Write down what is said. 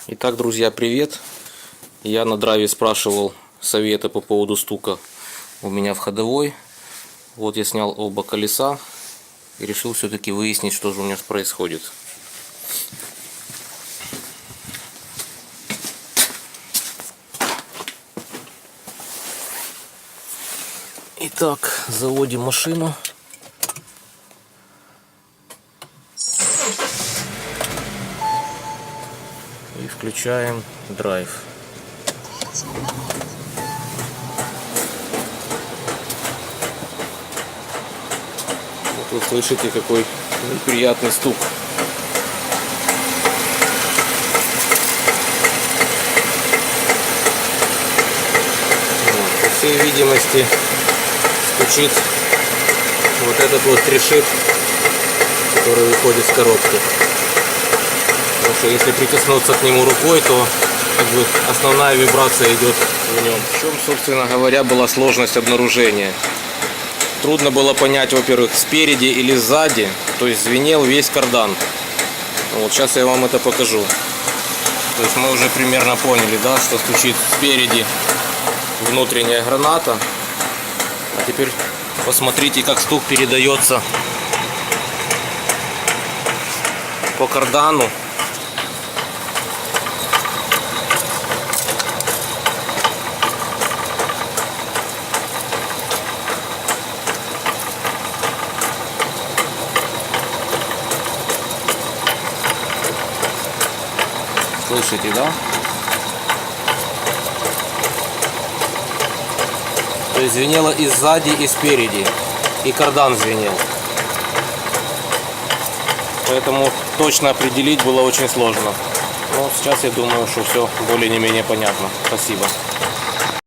Итак, друзья, привет! Я на драйве спрашивал советы по поводу стука у меня в ходовой. Вот я снял оба колеса и решил все-таки выяснить, что же у меня происходит. Итак, заводим машину. И включаем драйв. Вот вы слышите, какой неприятный стук. По всей видимости стучит вот этот вот решет, который выходит с коробки. Потому что если прикоснуться к нему рукой, то как бы основная вибрация идет в нем. В чем, собственно говоря, была сложность обнаружения? Трудно было понять, во-первых, спереди или сзади, то есть звенел весь кардан. Вот сейчас я вам это покажу. То есть мы уже примерно поняли, да, что стучит спереди внутренняя граната. А теперь посмотрите, как стук передается по кардану. Слышите, да? То есть звенело и сзади, и спереди. И кардан звенел. Поэтому точно определить было очень сложно. Но сейчас я думаю, что все более-менее понятно. Спасибо.